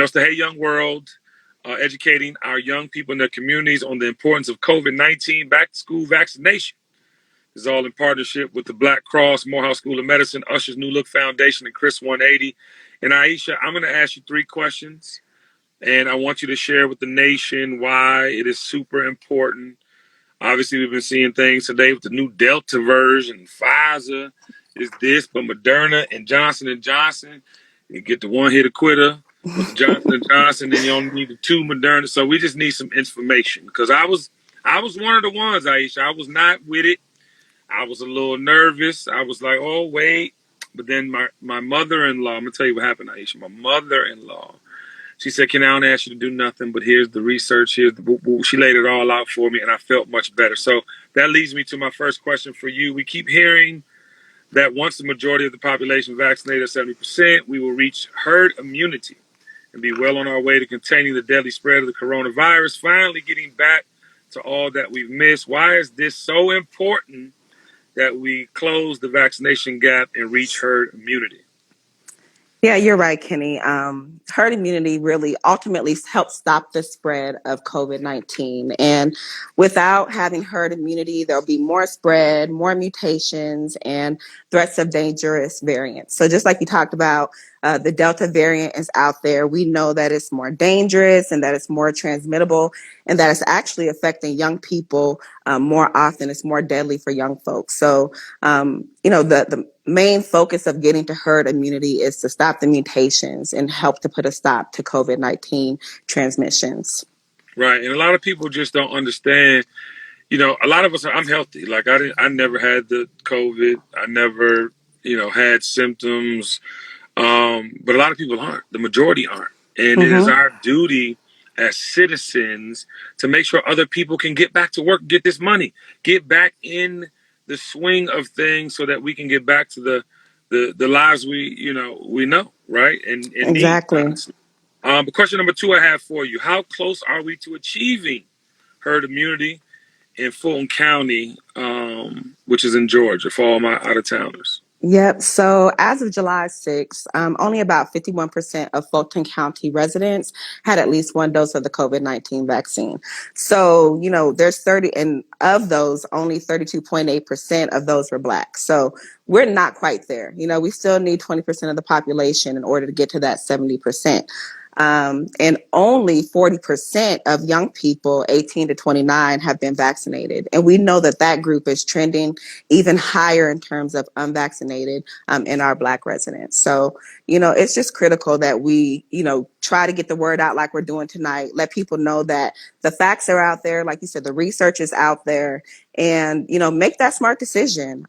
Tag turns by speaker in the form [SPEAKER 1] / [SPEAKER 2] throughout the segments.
[SPEAKER 1] It's the Hey Young World, educating our young people in their communities on the importance of COVID-19 back to school vaccination. This is all in partnership with the Black Cross, Morehouse School of Medicine, Usher's New Look Foundation, and Chris 180. And Aisha, I'm going to ask you three questions, and I want you to share with the nation why it is super important. Obviously, we've been seeing things today with the new Delta version. Pfizer is this, but Moderna and Johnson and Johnson, you get the one hit quitter with the Johnson and Johnson, then you only need the two Moderna. So we just need some information because I was one of the ones, Aisha. I was not with it. I was a little nervous. I was like, oh wait, but then my mother-in-law. I'm gonna tell you what happened, Aisha. My mother-in-law. She said, "Can I don't ask you to do nothing, but here's the research. Here's the boo boo." She laid it all out for me, and I felt much better. So that leads me to my first question for you. We keep hearing that once the majority of the population vaccinated at 70%, we will reach herd immunity and be well on our way to containing the deadly spread of the coronavirus, finally getting back to all that we've missed. Why is this so important that we close the vaccination gap and reach herd immunity?
[SPEAKER 2] Yeah, you're right, Kenny. Herd immunity really ultimately helps stop the spread of COVID-19. And without having herd immunity, there'll be more spread, more mutations, and threats of dangerous variants. So just like you talked about, the Delta variant is out there. We know that it's more dangerous and that it's more transmittable and that it's actually affecting young people more often. It's more deadly for young folks. So, the main focus of getting to herd immunity is to stop the mutations and help to put a stop to COVID-19 transmissions.
[SPEAKER 1] Right. And a lot of people just don't understand. A lot of us I'm healthy. Like I never had the COVID. I never, had symptoms. But a lot of people aren't. The majority aren't. And it is
[SPEAKER 2] Mm-hmm.
[SPEAKER 1] our duty as citizens to make sure other people can get back to work, get this money, get back in the swing of things so that we can get back to the lives we know, right? And need,
[SPEAKER 2] Exactly.
[SPEAKER 1] honestly. But question number two I have for you. How close are we to achieving herd immunity in Fulton County, which is in Georgia, for all my out-of-towners?
[SPEAKER 2] Yep. So as of July 6th, only about 51% of Fulton County residents had at least one dose of the COVID-19 vaccine. So, there's 30, and of those, only 32.8% of those were Black. So we're not quite there. We still need 20% of the population in order to get to that 70%. And only 40% of young people 18 to 29 have been vaccinated. And we know that that group is trending even higher in terms of unvaccinated in our Black residents. So, it's just critical that we, try to get the word out like we're doing tonight. Let people know that the facts are out there. Like you said, the research is out there, and, make that smart decision.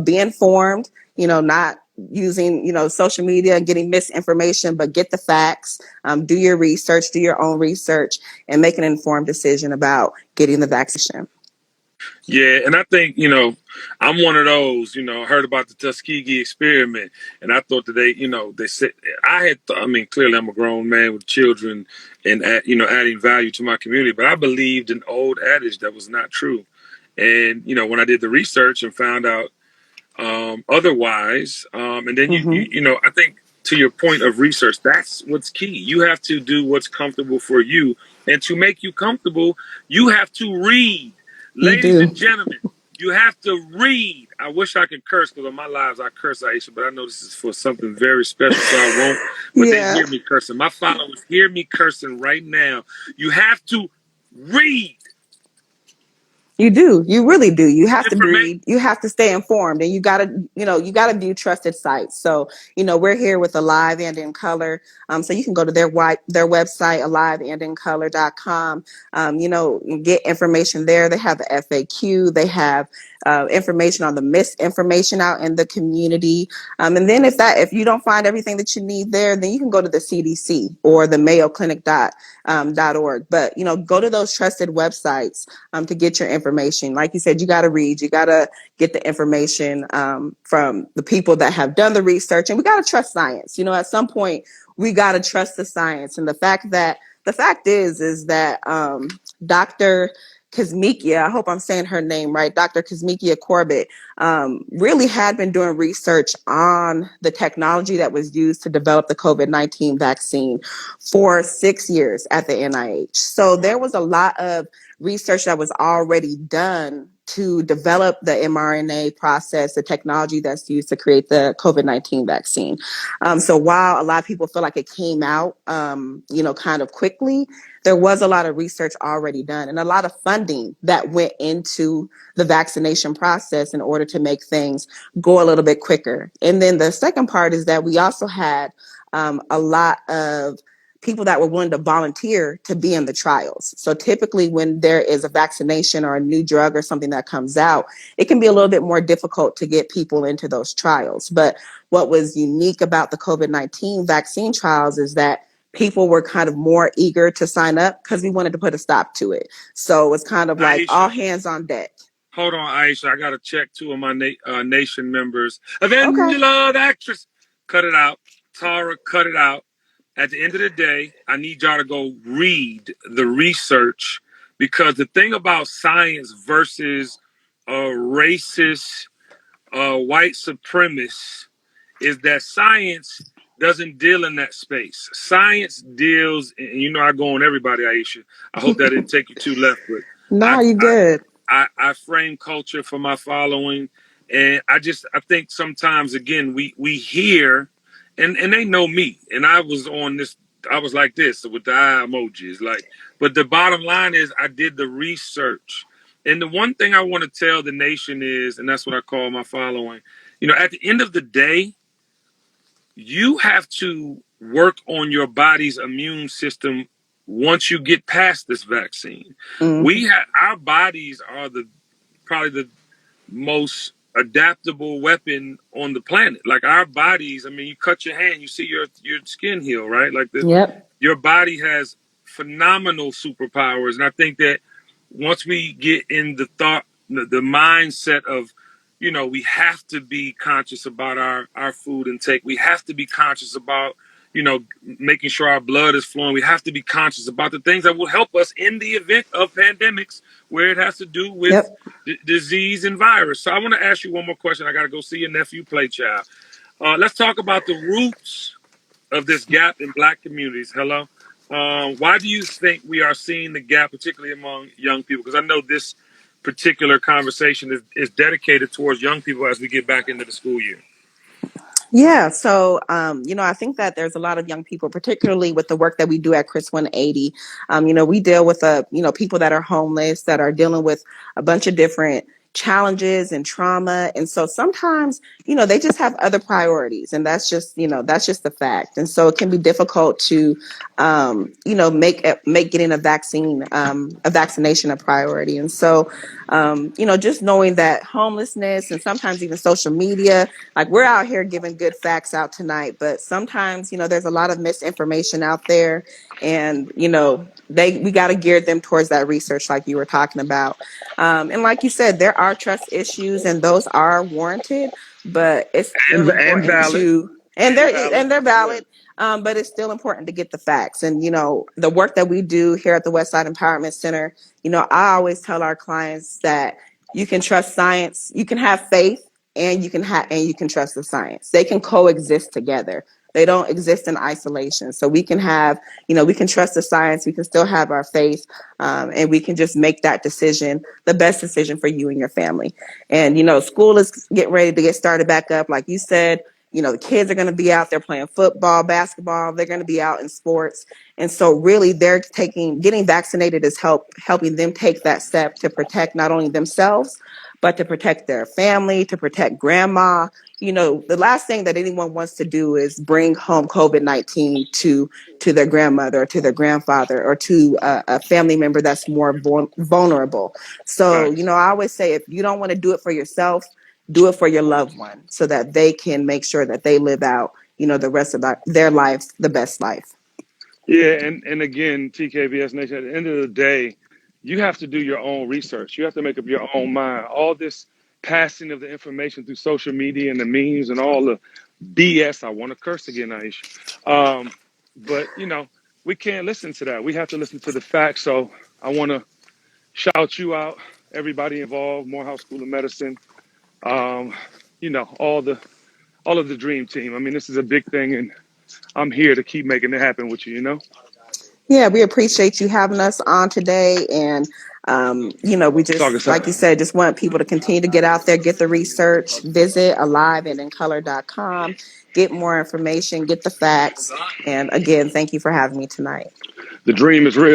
[SPEAKER 2] Be informed, not using, social media and getting misinformation, but get the facts, do your research, do your own research, and make an informed decision about getting the vaccination.
[SPEAKER 1] Yeah, and I think, I'm one of those, I heard about the Tuskegee experiment, and I thought that they said, clearly I'm a grown man with children and, adding value to my community, but I believed an old adage that was not true. And, when I did the research and found out otherwise, and then,
[SPEAKER 2] Mm-hmm.
[SPEAKER 1] I think to your point of research, that's what's key. You have to do what's comfortable for you. And to make you comfortable, you have to read.
[SPEAKER 2] You
[SPEAKER 1] Ladies and
[SPEAKER 2] do.
[SPEAKER 1] gentlemen, you have to read. I wish I could curse because on my lives I curse, Aisha, but I know this is for something very special, so I won't. But they
[SPEAKER 2] Yeah.
[SPEAKER 1] hear me cursing. My followers hear me cursing right now. You have to read
[SPEAKER 2] You do. You really do. You have to
[SPEAKER 1] information.
[SPEAKER 2] read. You have to stay informed, and you gotta view trusted sites. So, we're here with Alive and in Color. So you can go to their website, aliveandincolor.com. Get information there. They have the FAQ. They have information on the misinformation out in the community. And then if you don't find everything that you need there, then you can go to the CDC or the Mayo Clinic .org. But go to those trusted websites to get your information. Like you said, you got to read, you got to get the information from the people that have done the research, and we got to trust science. At some point, we got to trust the science. And the fact is that Dr. Kazmikia, I hope I'm saying her name right, Dr. Kazmikia Corbett, really had been doing research on the technology that was used to develop the COVID-19 vaccine for 6 years at the NIH. So there was a lot of research that was already done to develop the mRNA process, the technology that's used to create the COVID-19 vaccine. So while a lot of people feel like it came out, kind of quickly, there was a lot of research already done and a lot of funding that went into the vaccination process in order to make things go a little bit quicker. And then the second part is that we also had a lot of people that were willing to volunteer to be in the trials. So typically when there is a vaccination or a new drug or something that comes out, it can be a little bit more difficult to get people into those trials. But what was unique about the COVID-19 vaccine trials is that people were kind of more eager to sign up because we wanted to put a stop to it. So it's kind of like all
[SPEAKER 1] Aisha,
[SPEAKER 2] hands on deck.
[SPEAKER 1] hold on, Aisha. I got to check two of my nation members.
[SPEAKER 2] Okay.
[SPEAKER 1] Avengela, the actress. Cut it out. Tara, cut it out. At the end of the day, I need y'all to go read the research, because the thing about science versus racist, white supremacists is that science doesn't deal in that space. Science deals, and you know I go on everybody, Aisha. I hope that didn't take you too left, but
[SPEAKER 2] No,
[SPEAKER 1] I,
[SPEAKER 2] you
[SPEAKER 1] I
[SPEAKER 2] good.
[SPEAKER 1] I frame culture for my following, and I think sometimes again we hear, and they know me, and I was on this, I was like this with the eye emojis, like, but the bottom line is I did the research, and the one thing I want to tell the nation is, and that's what I call my following, at the end of the day, you have to work on your body's immune system once you get past this vaccine.
[SPEAKER 2] Mm-hmm.
[SPEAKER 1] We have Our bodies are the probably the most adaptable weapon on the planet. Like our bodies, I mean, you cut your hand, you see your skin heal, right? Like
[SPEAKER 2] Yep.
[SPEAKER 1] your body has phenomenal superpowers, and I think that once we get in the thought, the mindset of, we have to be conscious about our food intake. We have to be conscious about, making sure our blood is flowing. We have to be conscious about the things that will help us in the event of pandemics where it has to do with
[SPEAKER 2] Yep.
[SPEAKER 1] disease and virus. So I want to ask you one more question. I got to go see your nephew play, child. Let's talk about the roots of this gap in Black communities. Hello. Why do you think we are seeing the gap, particularly among young people? Because I know this particular conversation is dedicated towards young people as we get back into the school year.
[SPEAKER 2] Yeah, so I think that there's a lot of young people, particularly with the work that we do at Chris 180. We deal with people that are homeless, that are dealing with a bunch of different challenges and trauma, and so sometimes they just have other priorities, and that's just the fact. And so it can be difficult to make getting a vaccination a priority. And so just knowing that homelessness and sometimes even social media, like we're out here giving good facts out tonight, but sometimes there's a lot of misinformation out there, and we got to gear them towards that research like you were talking about. And like you said, there are trust issues and those are warranted, but it's still
[SPEAKER 1] And
[SPEAKER 2] important
[SPEAKER 1] valid.
[SPEAKER 2] to,
[SPEAKER 1] And valid.
[SPEAKER 2] and they're
[SPEAKER 1] Yeah.
[SPEAKER 2] valid. But it's still important to get the facts. And the work that we do here at the Westside Empowerment Center, I always tell our clients that you can trust science, you can have faith, and you can trust the science. They can coexist together. They don't exist in isolation. So we can have, we can trust the science. We can still have our faith, and we can just make that decision, the best decision for you and your family. And school is getting ready to get started back up, like you said. The kids are going to be out there playing football, basketball. They're going to be out in sports, and so really, getting vaccinated is helping them take that step to protect not only themselves, but to protect their family, to protect grandma. The last thing that anyone wants to do is bring home COVID-19 to their grandmother or to their grandfather or to a family member that's more vulnerable. So,
[SPEAKER 1] Facts.
[SPEAKER 2] I always say if you don't want to do it for yourself, do it for your loved one so that they can make sure that they live out, the rest of their lives, the best life.
[SPEAKER 1] Yeah, and again, TKBS Nation, at the end of the day, you have to do your own research. You have to make up your own mind. All this passing of the information through social media and the memes and all the BS. I want to curse again, Aisha. But we can't listen to that. We have to listen to the facts. So I want to shout you out, everybody involved, Morehouse School of Medicine, you know, all of the dream team. I mean, this is a big thing, and I'm here to keep making it happen with you, you know?
[SPEAKER 2] Yeah, we appreciate you having us on today. And, you know, we just, like you said, just want people to continue to get out there, get the research, visit aliveandincolor.com, get more information, get the facts. And again, thank you for having me tonight.
[SPEAKER 1] The dream is real.